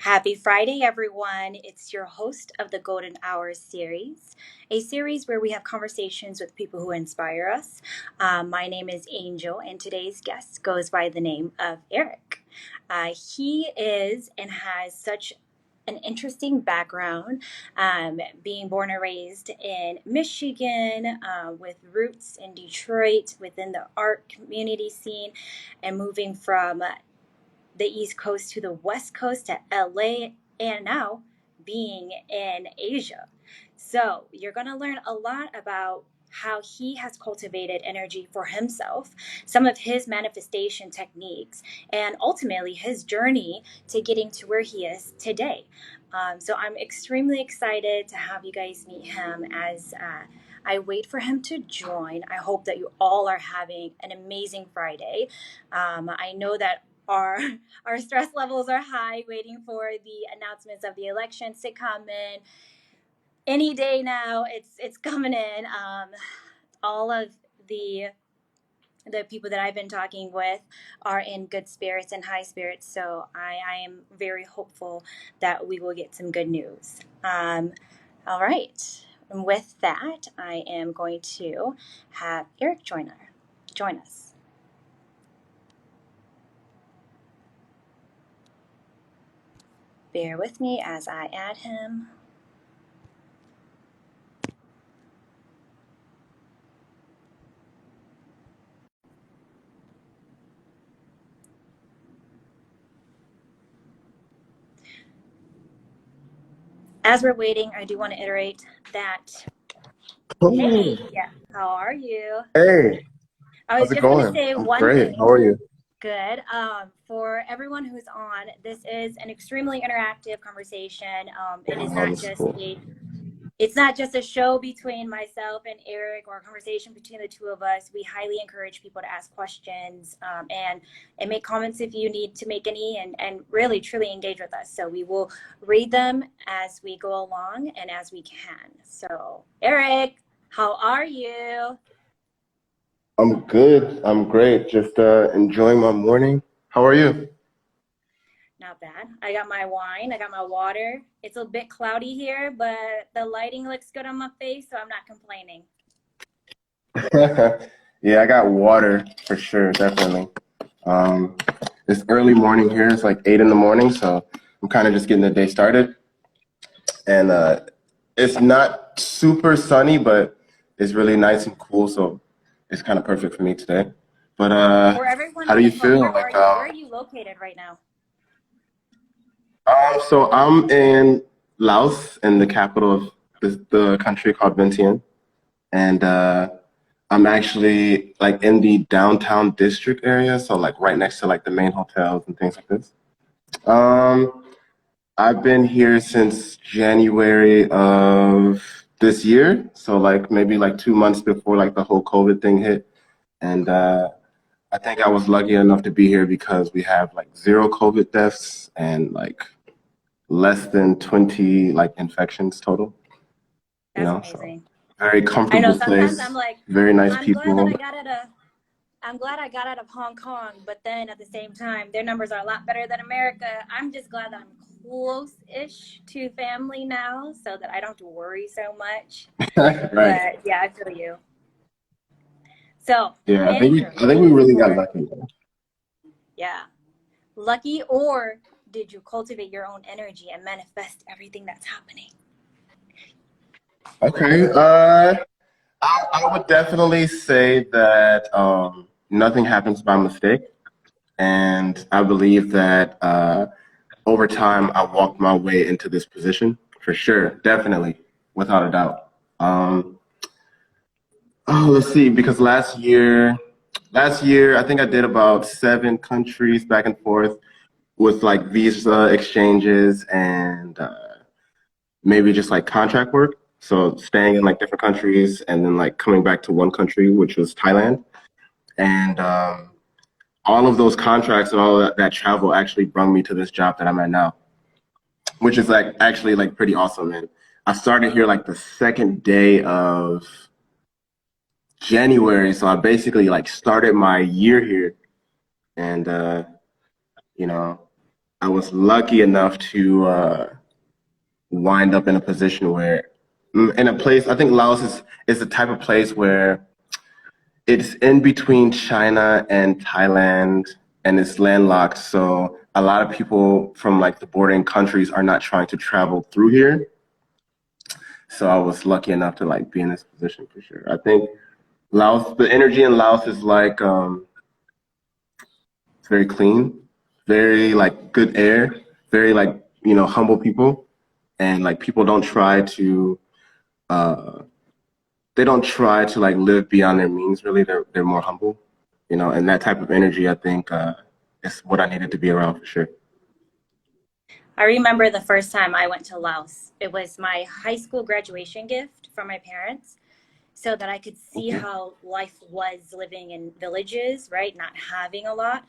Happy Friday, everyone. It's your host of the Golden Hours series, a series where we have conversations with people who inspire us. My name is Angel, and today's guest goes by the name of Erik. He is and has such an interesting background, being born and raised in Michigan, with roots in Detroit within the art community scene, and moving from the East Coast to the West Coast to LA, and now being in Asia. So, you're going to learn a lot about how he has cultivated energy for himself, some of his manifestation techniques, and ultimately his journey to getting to where he is today. So, I'm extremely excited to have you guys meet him as I wait for him to join. I hope that you all are having an amazing Friday. I know that our our stress levels are high, waiting for the announcements of the elections to come in any day now. It's coming in. All of the the people that I've been talking with are in good spirits and high spirits, so I am very hopeful that we will get some good news. All right. And with that, I am going to have Erik join us. Bear with me as I add him. As we're waiting, I do want to iterate that. Oh, Hey, how are you? hey, I was how's it just going to going? say I'm one great. How thing. are you? Good. For everyone who's on, this is an extremely interactive conversation. It is Oh, not that's just cool. a show between myself and Erik or a conversation between the two of us. We highly encourage people to ask questions, and make comments if you need to make any, and really truly engage with us. So we will read them as we go along and as we can. So Erik, how are you? I'm good. I'm great. Just enjoying my morning. How are you? Not bad. I got my wine, I got my water. It's a bit cloudy here, but the lighting looks good on my face, so I'm not complaining. Yeah, I got water for sure, definitely. Um, it's early morning here. It's like 8 in the morning, so I'm kind of just getting the day started. And it's not super sunny, but it's really nice and cool, so it's kind of perfect for me today. But For everyone how on do the you phone, feel? where are you? Where are you located right now? So I'm in Laos, in the capital of the country called Vientiane, and I'm actually like in the downtown district area, so like right next to like the main hotels and things like this. Um, I've been here since January of this year, so like maybe like 2 months before like the whole COVID thing hit, and I think I was lucky enough to be here because we have like zero COVID deaths and like less than 20 like infections total, That's so amazing. very I know comfortable sometimes I'm place, like, very nice I'm glad that people. I got out of I'm glad I got out of Hong Kong, but then at the same time, their numbers are a lot better than America. I'm just glad that I'm close-ish to family now, so that I don't have to worry so much. Right. But yeah, I feel you. So, Yeah, anywho, I think we moving really got forward, lucky. yeah. Lucky, or did you cultivate your own energy and manifest everything that's happening? Okay. I would definitely say that nothing happens by mistake, and I believe that over time I walked my way into this position for sure, definitely, without a doubt. Um, let's see, because last year I think I did about 7 countries back and forth with like visa exchanges and maybe just like contract work. So staying in like different countries and then like coming back to one country, which was Thailand. And all of those contracts and all that travel actually brought me to this job that I'm at now, which is like actually like pretty awesome. And I started here like the second day of January. So I basically like started my year here, and you know, I was lucky enough to wind up in a position where, in a place, I think Laos is the type of place where it's in between China and Thailand, and it's landlocked. So a lot of people from like the bordering countries are not trying to travel through here. So I was lucky enough to like be in this position for sure. I think Laos, the energy in Laos is like it's very clean, very like good air, very like humble people, and like people don't try to uh, they don't try to like live beyond their means. Really, they're more humble, and that type of energy I think is what I needed to be around for sure. I remember the first time I went to Laos. It was my high school graduation gift from my parents so that I could see Okay. how life was living in villages, right? Not having a lot.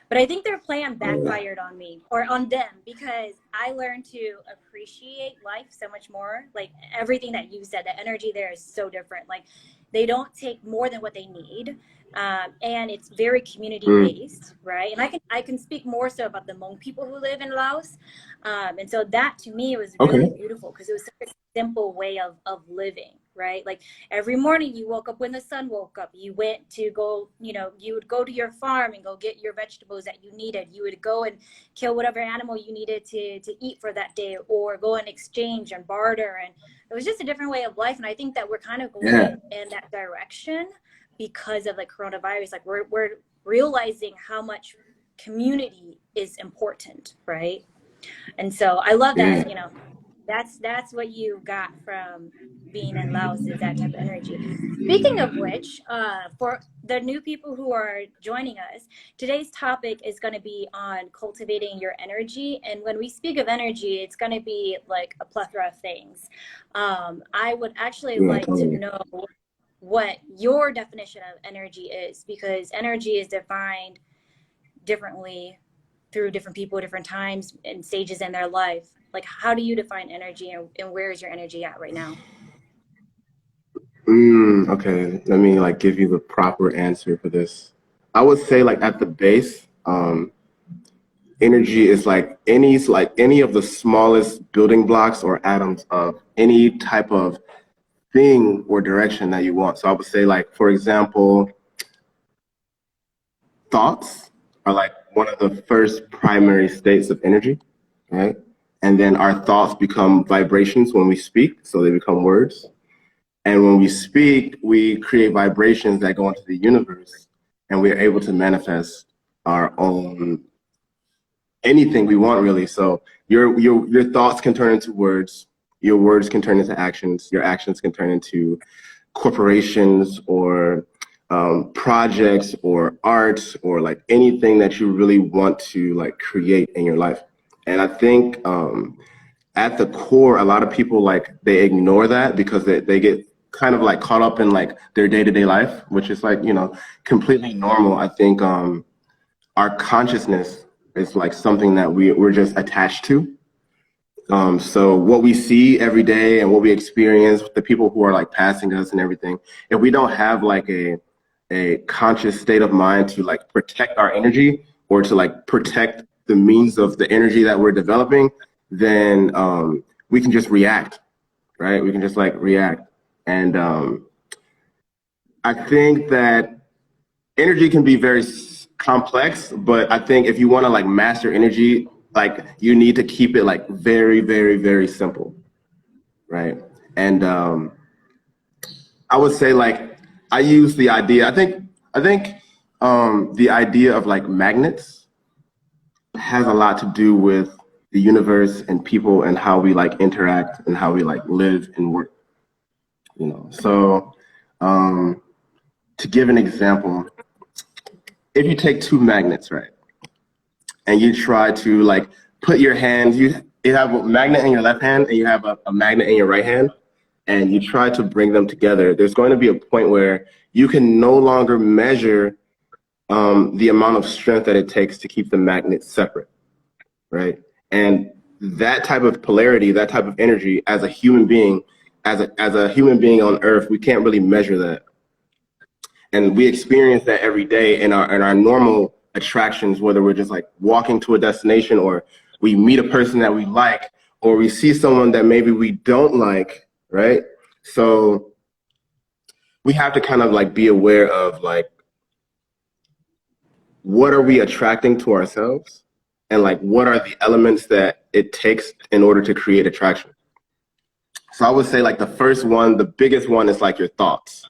But I think their plan Oh yeah. backfired on me or on them because I learned to appreciate life so much more. Like everything that you said, the energy there is so different. Like they don't take more than what they need. And it's very community Mm, based, right? And I can speak more so about the Hmong people who live in Laos, and so that to me was really okay. beautiful because it was such a simple way of living, right? Like every morning you woke up when the sun woke up. You went to go, you would go to your farm and go get your vegetables that you needed. You would go and kill whatever animal you needed to eat for that day, or go and exchange and barter. And it was just a different way of life. And I think that we're kind of Yeah. going in that direction because of the coronavirus. Like we're realizing how much community is important, right? And so I love Yeah. that, that's what you got from being in Laos, is that type of energy. Speaking of which, for the new people who are joining us, today's topic is going to be on cultivating your energy. And when we speak of energy, it's going to be like a plethora of things. I would actually Yeah. like to Totally. know what your definition of energy is, because energy is defined differently through different people, different times and stages in their life. Like, how do you define energy, and where is your energy at right now? Okay. Let me like give you the proper answer for this. I would say like at the base, energy is like any of the smallest building blocks or atoms of any type of thing or direction that you want. So I would say like, for example, thoughts are like one of the first primary states of energy, right? And then our thoughts become vibrations when we speak, so they become words. And when we speak, we create vibrations that go into the universe, and we are able to manifest our own anything we want, really. So your thoughts can turn into words, your words can turn into actions, your actions can turn into corporations or projects or art or like anything that you really want to like create in your life. And I think at the core, a lot of people like they ignore that because they get kind of like caught up in like their day-to-day life, which is like, completely normal. I think our consciousness is like something that we're just attached to. So what we see every day and what we experience, the people who are like passing us and everything, if we don't have like a conscious state of mind to like protect our energy or to like protect the means of the energy that we're developing, then we can just react, right? We can just like react. And I think that energy can be very complex, but I think if you want to like master energy, like you need to keep it like very, very, very simple, right? And I would say like I use the idea. I think the idea of like magnets has a lot to do with the universe and people and how we like interact and how we like live and work. So to give an example, if you take two magnets, right, and you try to like put your hands, you have a magnet in your left hand and you have a magnet in your right hand, and you try to bring them together, there's going to be a point where you can no longer measure the amount of strength that it takes to keep the magnets separate, right? And that type of polarity, that type of energy, as a human being, as a human being on Earth, we can't really measure that, and we experience that every day in our normal attractions, whether we're just like walking to a destination or we meet a person that we like, or we see someone that maybe we don't like, right? So we have to kind of like be aware of like, what are we attracting to ourselves? And like, what are the elements that it takes in order to create attraction? So I would say like the first one, the biggest one is like your thoughts.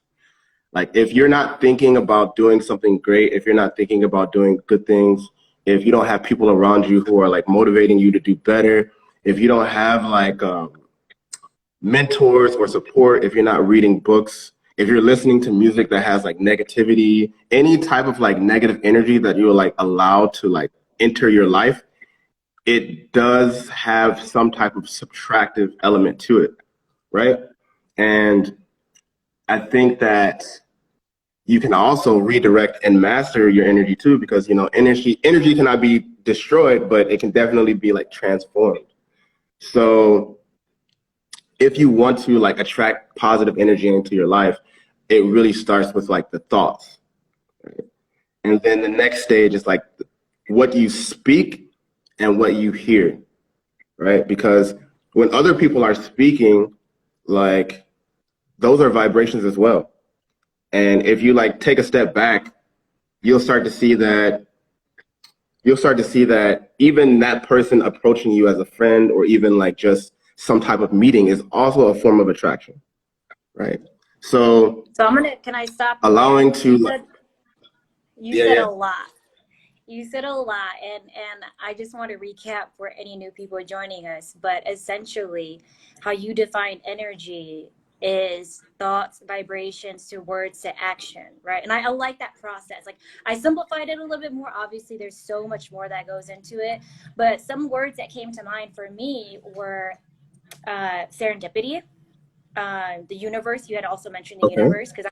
Like if you're not thinking about doing something great, if you're not thinking about doing good things, if you don't have people around you who are like motivating you to do better, if you don't have like mentors or support, if you're not reading books, if you're listening to music that has like negativity, any type of like negative energy that you're like allowed to like enter your life, it does have some type of subtractive element to it, right? And I think that you can also redirect and master your energy too, because you know energy cannot be destroyed, but it can definitely be like transformed. So if you want to like attract positive energy into your life, it really starts with like the thoughts, right? And then the next stage is like what you speak and what you hear, right? Because when other people are speaking, like those are vibrations as well. And if you like take a step back, you'll start to see that even that person approaching you as a friend or even like just some type of meeting is also a form of attraction, right? So can I stop you there? allowing to, You yeah, said a yeah, lot. You said a lot, and I just want to recap for any new people joining us. But essentially, how you define energy is thoughts, vibrations to words to action, right? And I like that process. Like I simplified it a little bit more. Obviously, there's so much more that goes into it, but some words that came to mind for me were serendipity, the universe. You had also mentioned the okay, universe because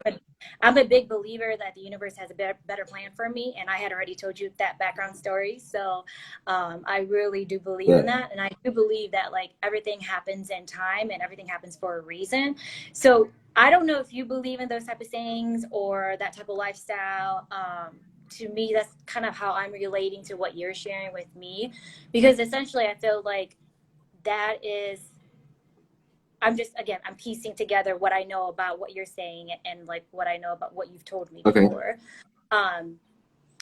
I'm a big believer that the universe has a better plan for me, and I had already told you that background story. So I really do believe yeah, in that, and I do believe that like everything happens in time and everything happens for a reason. So I don't know if you believe in those type of things or that type of lifestyle. To me, that's kind of how I'm relating to what you're sharing with me, because essentially I feel like that is I'm piecing together what I know about what you're saying and like what I know about what you've told me okay, before, um,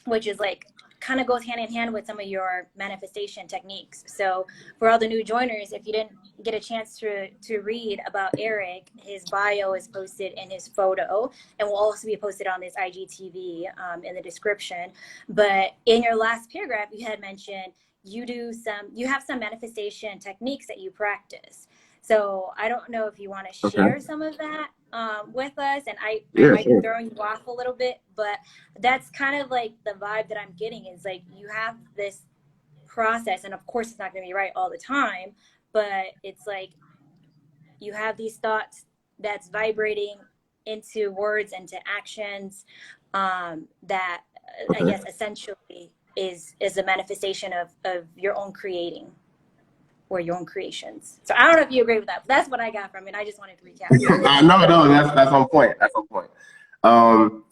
which is like kind of goes hand in hand with some of your manifestation techniques. So for all the new joiners, if you didn't get a chance to read about Erik, his bio is posted in his photo and will also be posted on this IGTV in the description. But in your last paragraph, you had mentioned you have some manifestation techniques that you practice. So I don't know if you want to okay, share some of that with us, and I yeah, might be sure, throwing you off a little bit, but that's kind of like the vibe that I'm getting is like you have this process, and of course it's not going to be right all the time, but it's like you have these thoughts that's vibrating into words, into actions, that I okay. guess essentially is a manifestation of your own creating or your own creations. So I don't know if you agree with that, but that's what I got from it. I just wanted to recap for you. No, that's on point. That's on point. Um,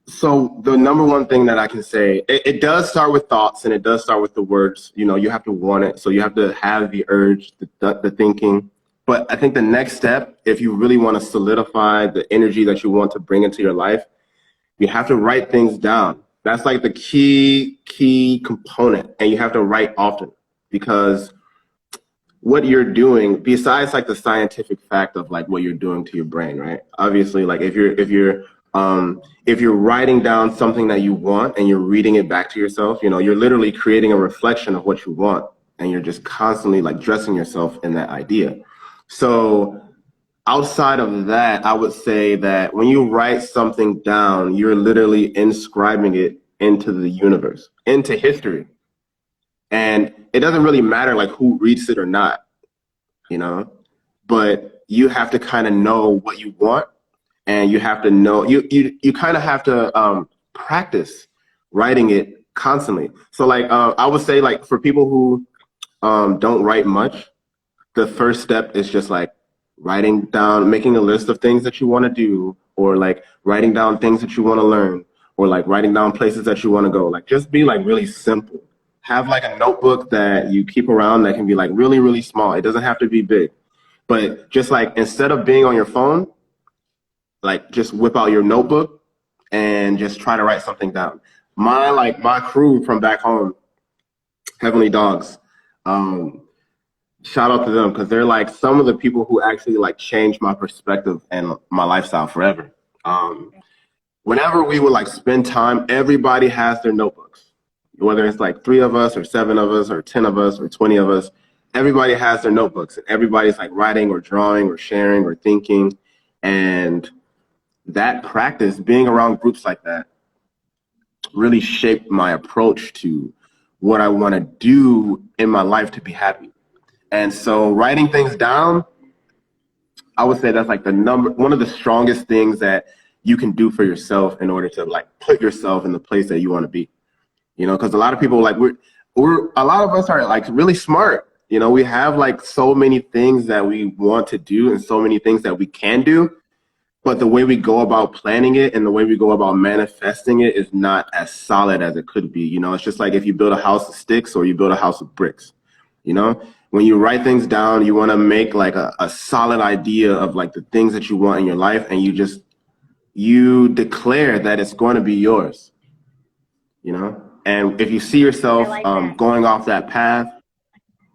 so the number one thing that I can say, it does start with thoughts and it does start with the words. You know, you have to want it. So you have to have the urge, the thinking. But I think the next step, if you really want to solidify the energy that you want to bring into your life, you have to write things down. That's like the key component. And you have to write often because what you're doing, besides like the scientific fact of like what you're doing to your brain, right? Obviously, like if you're writing down something that you want and you're reading it back to yourself, you know, you're literally creating a reflection of what you want, and you're just constantly like dressing yourself in that idea. So outside of that, I would say that when you write something down, you're literally inscribing it into the universe, into history. And it doesn't really matter like who reads it or not, you know, but you have to kind of know what you want, and you have to know you kind of have to practice writing it constantly. So like I would say like for people who don't write much, the first step is just like writing down, making a list of things that you want to do, or like writing down things that you want to learn, or like writing down places that you want to go. Like just be like really simple. have like a notebook that you keep around that can be like really, really small. It doesn't have to be big, but just like instead of being on your phone, like just whip out your notebook and just try to write something down. My crew from back home, Heavenly Dogs, um, shout out to them because they're like some of the people who actually like changed my perspective and my lifestyle forever. Um, Whenever we would like spend time, everybody has their notebooks. Whether it's like three of us or seven of us or 10 of us or 20 of us, everybody has their notebooks and everybody's like writing or drawing or sharing or thinking. And that practice, being around groups like that, really shaped my approach to what I want to do in my life to be happy. And so writing things down, I would say that's like one of the strongest things that you can do for yourself in order to like put yourself in the place that you want to be. You know, because a lot of people like we're a lot of us are like really smart. You know, we have like so many things that we want to do and so many things that we can do, but the way we go about planning it and the way we go about manifesting it is not as solid as it could be. You know, it's just like if you build a house of sticks or you build a house of bricks. You know, when you write things down, you want to make like a solid idea of like the things that you want in your life, and you declare that it's going to be yours. You know, and if you see I yourself like that. going off that path,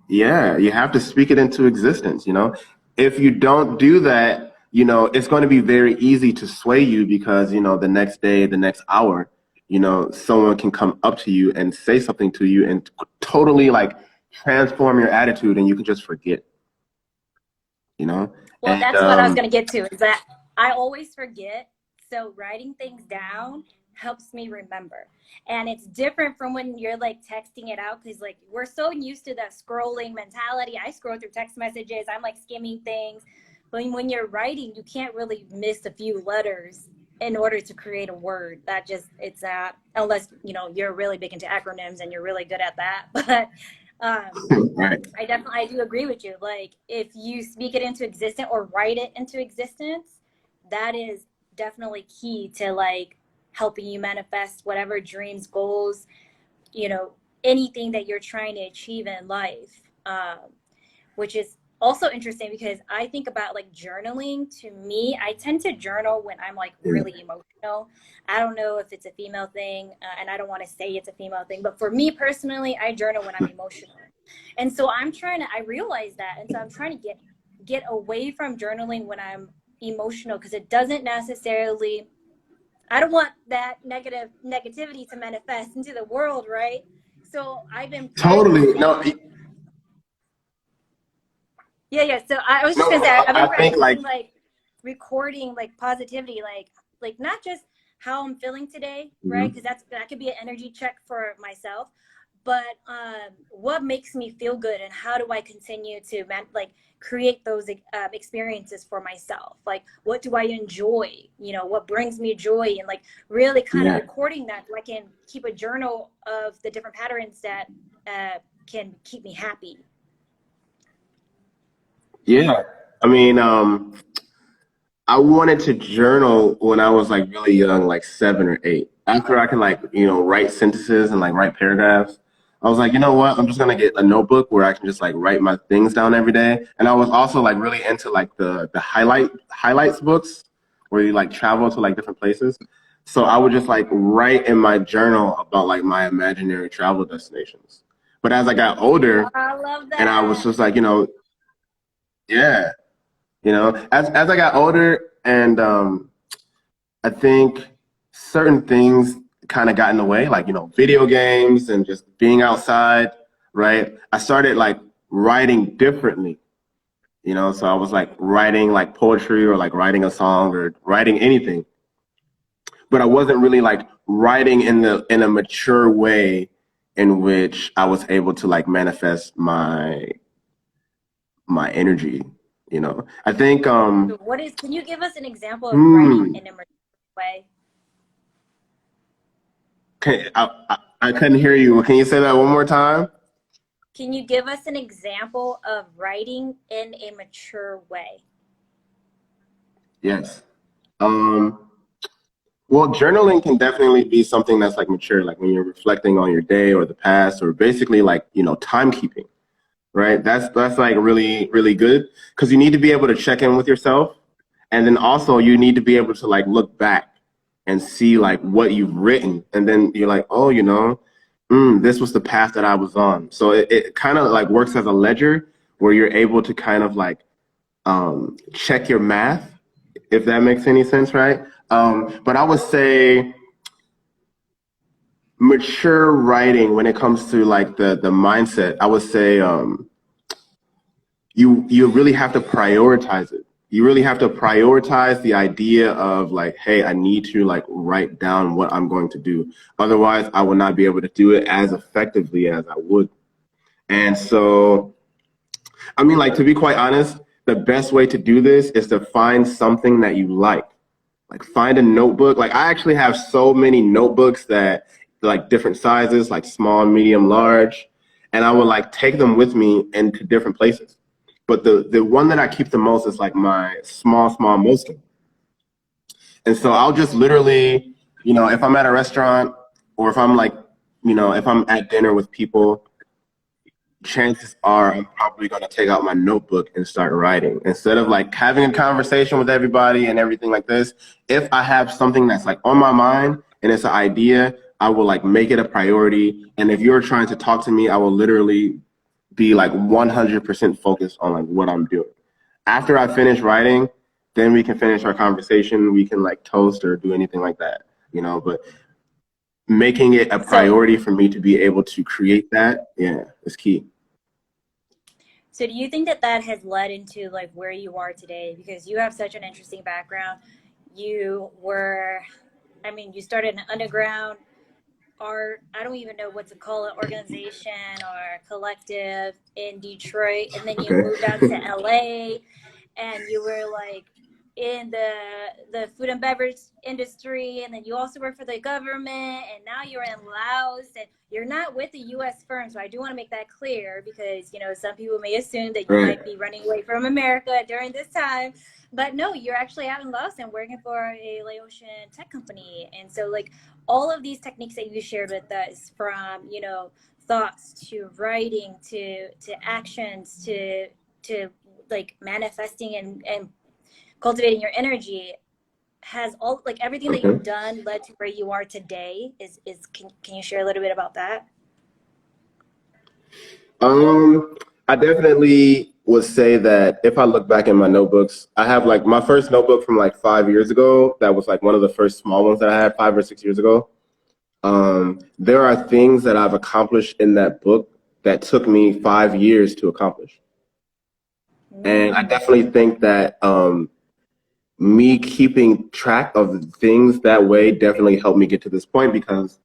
yeah, you have to speak it into existence, you know. If you don't do that, you know, it's going to be very easy to sway you because, you know, the next day, the next hour, you know, someone can come up to you and say something to you and totally like transform your attitude and you can just forget, you know. Well, And that's what I was going to get to, is that I always forget. So writing things down helps me remember. And it's different from when you're like texting it out, because like we're so used to that scrolling mentality. I scroll through text messages, I'm like skimming things. But when you're writing, you can't really miss a few letters in order to create a word. That just, it's that, unless, you know, you're really big into acronyms and you're really good at that. But right. I do agree with you. Like if you speak it into existence or write it into existence, that is definitely key to like helping you manifest whatever dreams, goals, you know, anything that you're trying to achieve in life. Which is also interesting because I think about like journaling. To me, I tend to journal when I'm like Yeah. really emotional. I don't know if it's a female thing, and I don't want to say it's a female thing, but for me personally, I journal when I'm emotional. And so I realize that. And so I'm trying to get away from journaling when I'm emotional, because it doesn't necessarily, I don't want that negativity to manifest into the world, right? So I've been Totally. practicing. Yeah. So I was just gonna say, No, I've been I think like, practicing like recording like positivity, like not just how I'm feeling today, right? mhm. Because that could be an energy check for myself, but what makes me feel good, and how do I continue to like create those experiences for myself? Like, what do I enjoy? You know, what brings me joy, and like really kind of Yeah. recording that, so I can keep a journal of the different patterns that can keep me happy. Yeah. I mean, I wanted to journal when I was like really young, like 7 or 8. After I can like, you know, write sentences and like write paragraphs, I was like, you know what? I'm just gonna get a notebook where I can just like write my things down every day. And I was also like really into like the highlights books where you like travel to like different places. So I would just like write in my journal about like my imaginary travel destinations. But as I got Oh, older I love and I was that. just like, you know, yeah, you know, as I got older and I think certain things kind of got in the way, like, you know, video games and just being outside, right? I started like writing differently, you know, so I was like writing like poetry or like writing a song or writing anything, but I wasn't really like writing in a mature way in which I was able to like manifest my energy, you know. I think So can you give us an example of writing hmm, in a way? I couldn't hear you. Can you say that one more time? Can you give us an example of writing in a mature way? Yes. Um, Well, journaling can definitely be something that's like mature, like when you're reflecting on your day or the past, or basically like, timekeeping, right? That's like really, really good because you need to be able to check in with yourself. And then also you need to be able to like look back and see like what you've written. And then you're like, oh, this was the path that I was on. So it kind of like works as a ledger where you're able to kind of like check your math, if that makes any sense, right? But I would say mature writing when it comes to like the mindset, I would say you really have to prioritize it. You really have to prioritize the idea of like, hey, I need to like write down what I'm going to do. Otherwise, I will not be able to do it as effectively as I would. And so, I mean, like to be quite honest, the best way to do this is to find something that you like. Like find a notebook. Like I actually have so many notebooks that like different sizes, like small, medium, large, and I would like take them with me into different places. But the one that I keep the most is like my small Moleskine. And so I'll just literally, if I'm at a restaurant or if I'm like, if I'm at dinner with people, chances are I'm probably going to take out my notebook and start writing instead of like having a conversation with everybody and everything like this. If I have something that's like on my mind and it's an idea, I will like make it a priority. And if you're trying to talk to me, I will literally be like 100% focused on like what I'm doing. After I finish writing, then we can finish our conversation. We can like toast or do anything like that, but making it a So, priority for me to be able to create that, yeah, is key. so do you think that that has led into like where you are today? Because you have such an interesting background. You were, I mean, you started an underground art, I don't even know what to call it, organization or collective in Detroit, and then you moved out to Okay. LA, and you were like in the food and beverage industry, and then you also work for the government, and now you're in Laos, and you're not with the U.S. firm. So I do want to make that clear because some people may assume that you Right. might be running away from America during this time, but no, you're actually out in Laos and working for a Laotian tech company. And so like all of these techniques that you shared with us, from thoughts to writing to actions to like manifesting and cultivating your energy, has all like everything that Okay. you've done led to where you are today. Is can you share a little bit about that? Um, I definitely would say that if I look back in my notebooks, I have like my first notebook from like 5 years ago. That was like one of the first small ones that I had 5 or 6 years ago. There are things that I've accomplished in that book that took me 5 years to accomplish. And I Mm. definitely think that me keeping track of things that way definitely helped me get to this point because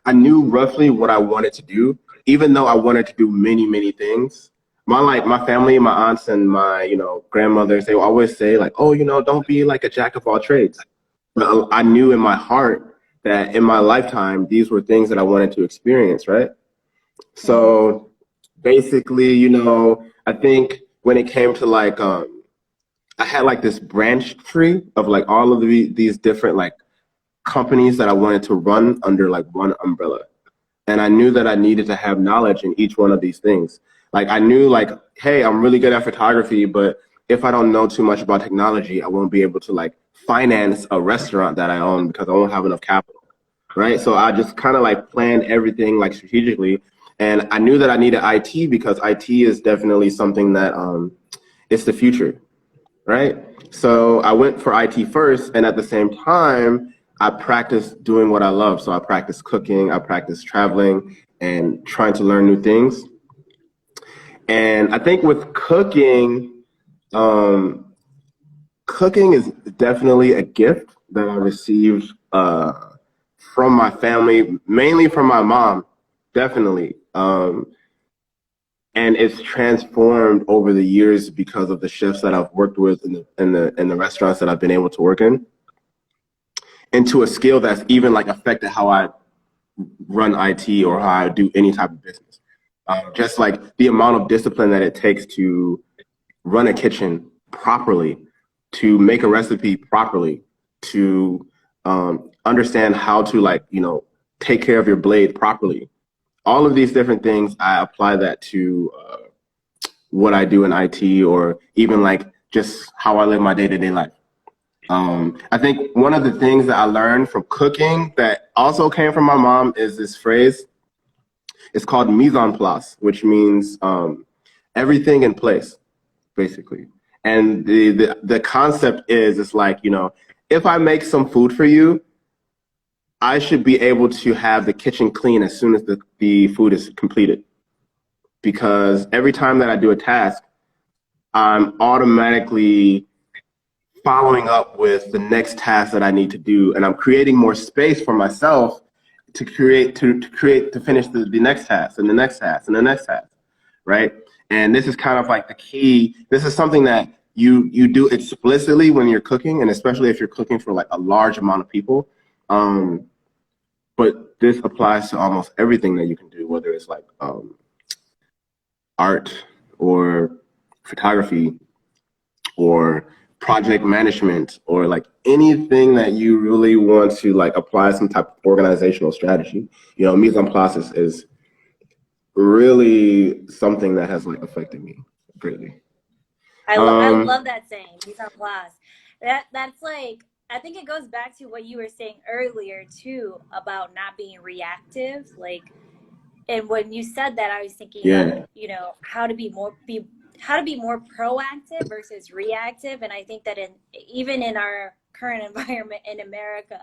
I knew roughly what I wanted to do, even though I wanted to do many, many things. My family, my aunts and my, grandmothers, they would always say like, oh, don't be like a jack of all trades. But I knew in my heart that in my lifetime, these were things that I wanted to experience, right? Mm-hmm. So basically, I think when it came to like, I had like this branch tree of like all of these different like companies that I wanted to run under like one umbrella. And I knew that I needed to have knowledge in each one of these things. Like I knew like, hey, I'm really good at photography, but if I don't know too much about technology, I won't be able to like finance a restaurant that I own because I won't have enough capital. Right. So I just kind of like planned everything like strategically. And I knew that I needed IT because IT is definitely something that it's the future. Right. So I went for IT first. And at the same time, I practiced doing what I love. So I practiced cooking, I practiced traveling and trying to learn new things. And I think with um, cooking is definitely a gift that I received from my family, mainly from my mom, definitely. And it's transformed over the years because of the chefs that I've worked with in the restaurants that I've been able to work in, into a skill that's even like affected how I run IT or how I do any type of business. Just like the amount of discipline that it takes to run a kitchen properly, to make a recipe properly, to understand how to like, take care of your blade properly. All of these different things, I apply that to what I do in IT, or even like just how I live my day-to-day life. I think one of the things that I learned from cooking that also came from my mom is this phrase. It's called mise en place, which means everything in place, basically. And the concept is, it's like, if I make some food for you, I should be able to have the kitchen clean as soon as the food is completed. Because every time that I do a task, I'm automatically following up with the next task that I need to do, and I'm creating more space for myself to finish the next task and the next task and the next task, right? And this is kind of like the key. This is something that you do explicitly when you're cooking, and especially if you're cooking for like a large amount of people. But this applies to almost everything that you can do, whether it's like art or photography or project management, or like anything that you really want to like apply some type of organizational strategy. Mise en place is really something that has like affected me greatly. I love that saying, mise en place. That's like, I think it goes back to what you were saying earlier too about not being reactive. Like, and when you said that, I was thinking of, how to be more proactive versus reactive. And I think that even in our current environment in America,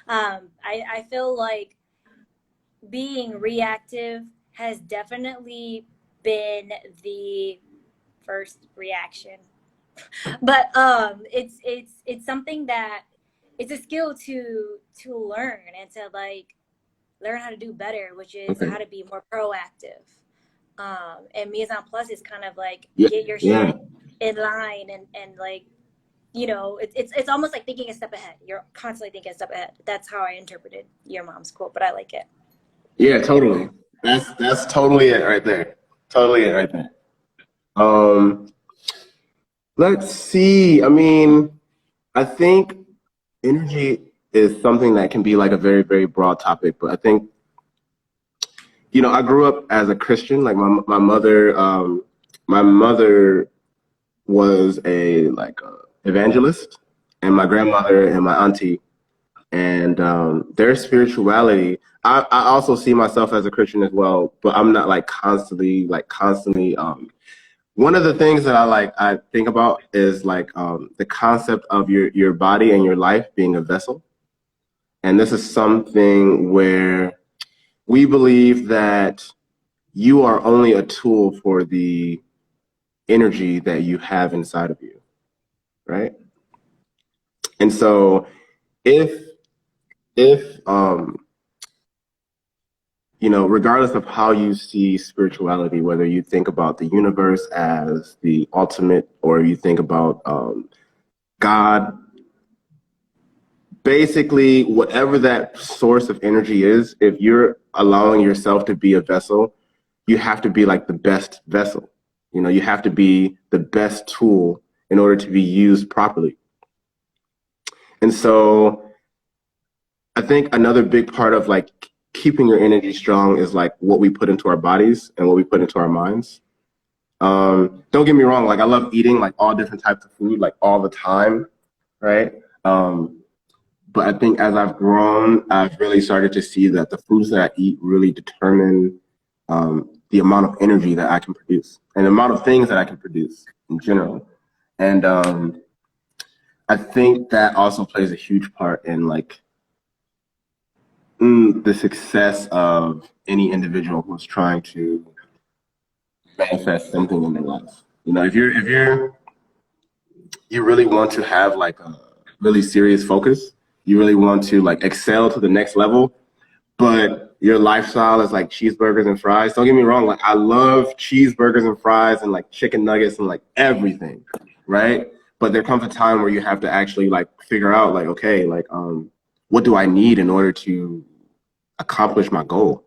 I feel like being reactive has definitely been the first reaction. But it's something that it's a skill to learn and to like learn how to do better, which is how to be more proactive. And mise en place is kind of like get your shit in line, and like, it's almost like thinking a step ahead. You're constantly thinking a step ahead. That's how I interpreted your mom's quote, but I like it. Yeah, totally. That's totally it right there. Totally it right there. Let's see. I mean, I think energy is something that can be like a very, very broad topic, but I think, I grew up as a Christian. Like my mother was a like evangelist, and my grandmother and my auntie, and their spirituality. I also see myself as a Christian as well, but I'm not like constantly. One of the things that I think about is like the concept of your body and your life being a vessel, and this is something where we believe that you are only a tool for the energy that you have inside of you, right? And so if regardless of how you see spirituality, whether you think about the universe as the ultimate, or you think about God, basically whatever that source of energy is, if you're allowing yourself to be a vessel, you have to be like the best vessel. You have to be the best tool in order to be used properly. And so I think another big part of like keeping your energy strong is like what we put into our bodies and what we put into our minds. Don't get me wrong, like I love eating like all different types of food, like all the time, right? But I think as I've grown, I've really started to see that the foods that I eat really determine the amount of energy that I can produce and the amount of things that I can produce in general. And I think that also plays a huge part in like the success of any individual who's trying to manifest something in their life. If you really want to have like a really serious focus, you really want to like excel to the next level, but your lifestyle is like cheeseburgers and fries. Don't get me wrong, like I love cheeseburgers and fries and like chicken nuggets and like everything, right? But there comes a time where you have to actually like figure out like, okay, like what do I need in order to accomplish my goal?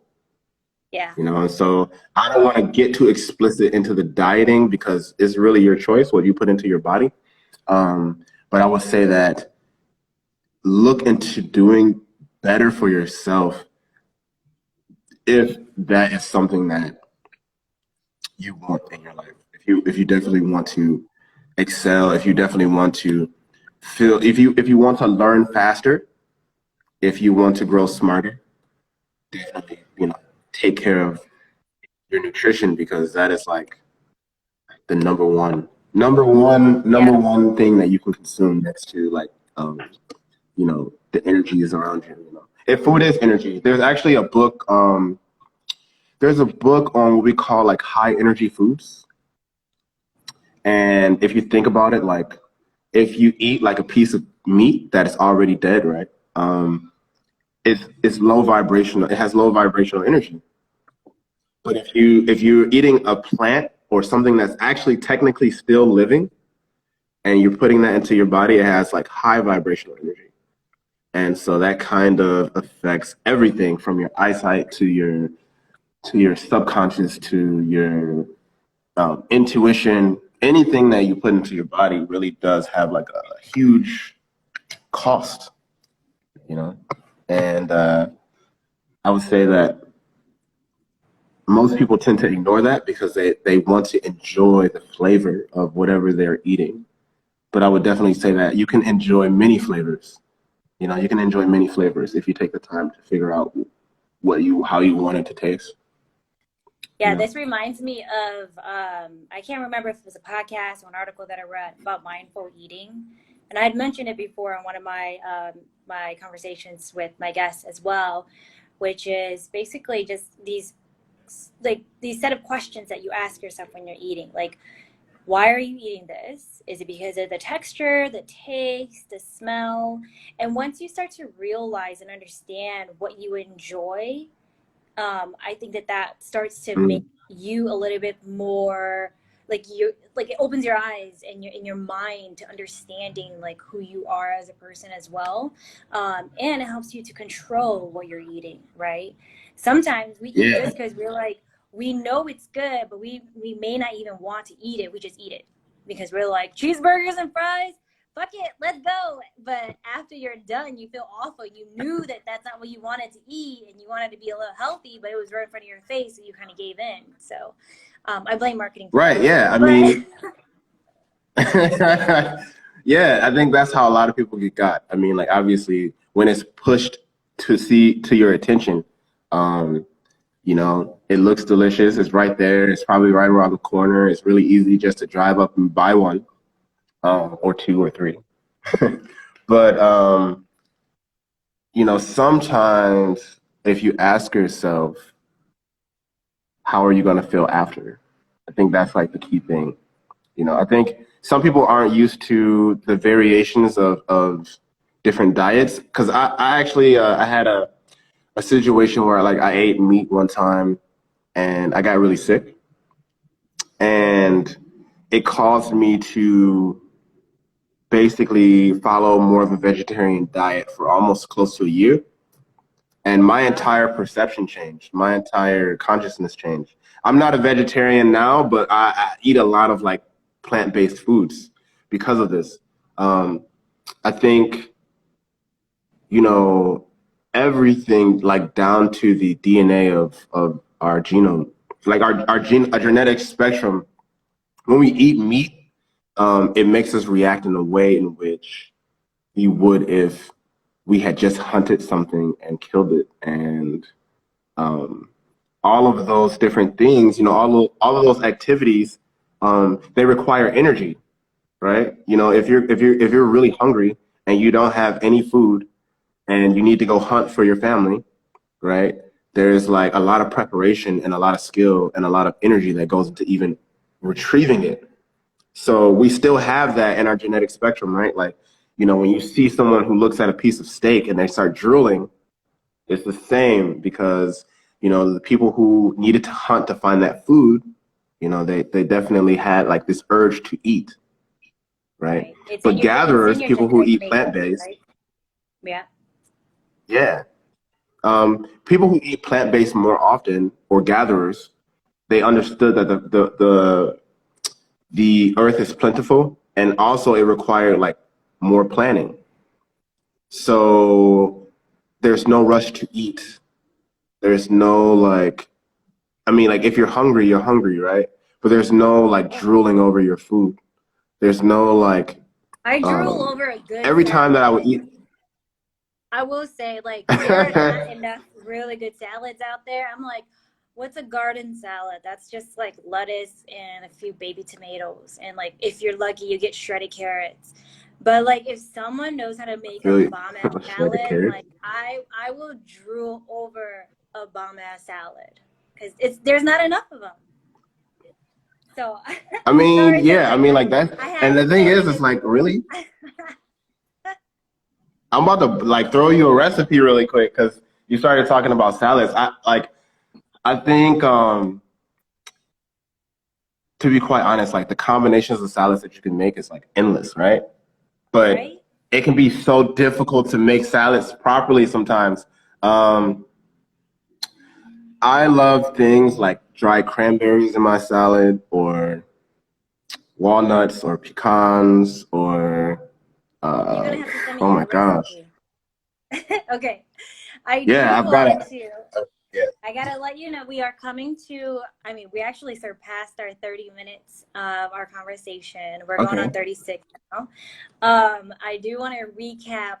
Yeah. And so I don't want to get too explicit into the dieting because it's really your choice what you put into your body. But I would say that look into doing better for yourself if that is something that you want in your life. If you definitely want to excel, if you definitely want to feel, if you want to learn faster, if you want to grow smarter, definitely, take care of your nutrition, because that is like the number Yeah. one thing that you can consume next to like the energy is around you. If food is energy, there's actually a book. There's a book on what we call like high energy foods. And if you think about it, like if you eat like a piece of meat that is already dead, right? It's low vibrational. It has low vibrational energy. But if you're eating a plant or something that's actually technically still living, and you're putting that into your body, it has like high vibrational energy. And so that kind of affects everything from your eyesight to your subconscious to your intuition. Anything that you put into your body really does have like a huge cost, you know. And I would say that most people tend to ignore that because they want to enjoy the flavor of whatever they're eating. But I would definitely say that you can enjoy many flavors. You can enjoy many flavors if you take the time to figure out how you want it to taste. You Yeah, know. this reminds me of I can't remember if it was a podcast or an article that I read about mindful eating, and I had mentioned it before on one of my conversations with my guests as well, which is basically just these set of questions that you ask yourself when you're eating, like, why are you eating this? Is it because of the texture, the taste, the smell? And once you start to realize and understand what you enjoy, I think that starts to make Mm. you a little bit more like it opens your eyes and your mind to understanding like who you are as a person as well, and it helps you to control what you're eating. Right? Sometimes we eat Yeah. just because we're like we know it's good, but we may not even want to eat it. We just eat it because we're like cheeseburgers and fries, fuck it, let's go. But after you're done, you feel awful. You knew that that's not what you wanted to eat, and you wanted to be a little healthy, but it was right in front of your face, so you kind of gave in. So I blame marketing for Right. that. Yeah. I But mean, yeah, I think that's how a lot of people get got. I mean, like obviously when it's pushed to your attention, um, it looks delicious. It's right there. It's probably right around the corner. It's really easy just to drive up and buy one, or two or three. But sometimes if you ask yourself, how are you going to feel after? I think that's like the key thing. I think some people aren't used to the variations of different diets. Because I actually I had a situation where like I ate meat one time and I got really sick, and it caused me to basically follow more of a vegetarian diet for almost close to a year. And my entire perception changed. My entire consciousness changed. I'm not a vegetarian now, but I eat a lot of like plant-based foods because of this. Um, I think, you know, everything like down to the DNA of our genome, like our genetic spectrum. When we eat meat, it makes us react in a way in which we would if we had just hunted something and killed it. And um, all of those different things, all of those activities, they require energy, right? If you're really hungry and you don't have any food and you need to go hunt for your family, right? There's like a lot of preparation and a lot of skill and a lot of energy that goes into even retrieving it. So we still have that in our genetic spectrum, right? Like, when you see someone who looks at a piece of steak and they start drooling, it's the same because, the people who needed to hunt to find that food, they definitely had like this urge to eat, right? right, But it's in gatherers, your people who genetic eat makeup, plant-based, right? Yeah. yeah. People who eat plant-based more often, or gatherers, they understood that the earth is plentiful, and also it required like more planning. So there's no rush to eat. There's no like, I mean, like if you're hungry, right? But there's no like drooling over your food. There's no like, I drool um, over a good every time that I would salad. eat. I will say, like, there are not enough really good salads out there. I'm like, what's a garden salad? That's just like lettuce and a few baby tomatoes. And like, if you're lucky, you get shredded carrots. But like, if someone knows how to make a Really bomb ass shredded salad, carrots. like I will drool over a bomb ass salad because there's not enough of them. So I mean, sorry to yeah, I like mean, like that. I And have the to thing say is, it. it's like, really? I'm about to like throw you a recipe really quick because you started talking about salads. I think to be quite honest, like the combinations of salads that you can make is like endless, right? But Right? it can be so difficult to make salads properly sometimes. Um, I love things like dry cranberries in my salad, or walnuts, or pecans, or You're uh, gonna have to send me oh your my gosh, recipe. Okay. I yeah, do I've got want it. to. Yeah. I gotta let you know we are coming to. I mean, we actually surpassed our 30 minutes of our conversation. We're going on Okay. 36 now. I do want to recap,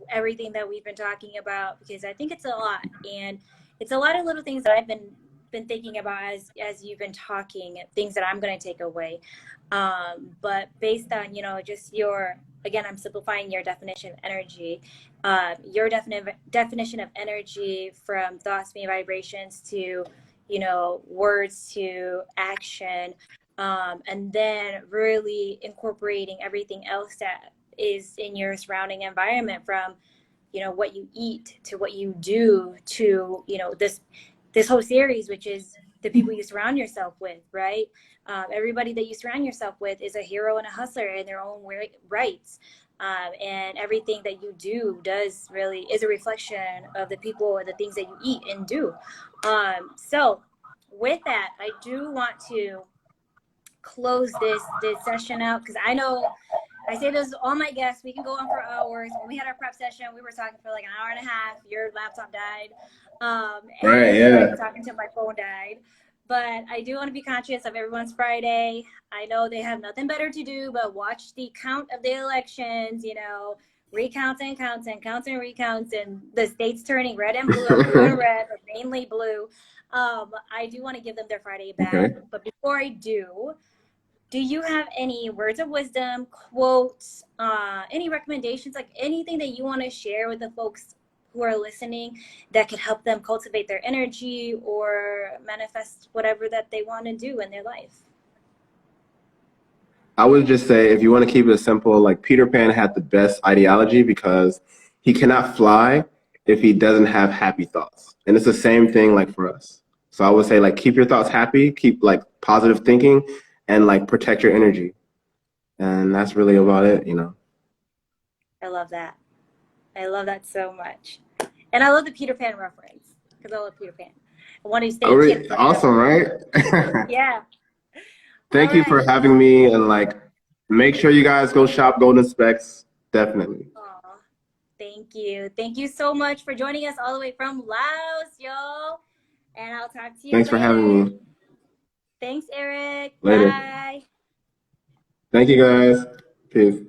everything that we've been talking about because I think it's a lot, and it's a lot of little things that I've been thinking about as you've been talking, things that I'm going to take away. But based on just your again, I'm simplifying your definition of energy. Your definition of energy from thoughts being vibrations to words to action, and then really incorporating everything else that is in your surrounding environment, from what you eat to what you do to this whole series, which is the people you surround yourself with, right? Everybody that you surround yourself with is a hero and a hustler in their own rights. And everything that you do does really is a reflection of the people and the things that you eat and do. So with that, I do want to close this session out because I know I say this to all my guests. We can go on for hours. When we had our prep session, we were talking for like an hour and a half. Your laptop died, Right. and Yeah. like talking to my phone died. But I do want to be conscious of everyone's Friday. I know they have nothing better to do but watch the count of the elections. Recounts and counts and counts and recounts, and the states turning red and blue, or blue and red, but mainly blue. I do want to give them their Friday back. Okay. But before I do you have any words of wisdom, quotes, any recommendations, like anything that you want to share with the folks who are listening that could help them cultivate their energy or manifest whatever that they want to do in their life? I would just say if you want to keep it simple, like Peter Pan had the best ideology because he cannot fly if he doesn't have happy thoughts. And it's the same thing like for us. So I would say like keep your thoughts happy, keep like positive thinking, and like protect your energy. And that's really about it. I love that. I love that so much. And I love the Peter Pan reference because I love Peter Pan. I want to Oh, stay a kid really? Awesome, forever. right? Yeah. All Thank you for right. having me, and like make sure you guys go shop Golden Specs. Definitely. Aw, thank you. Thank you so much for joining us all the way from Laos, y'all. And I'll talk to you Thanks for later. having me. Thanks, Erik. Later. Bye. Thank you guys. Peace.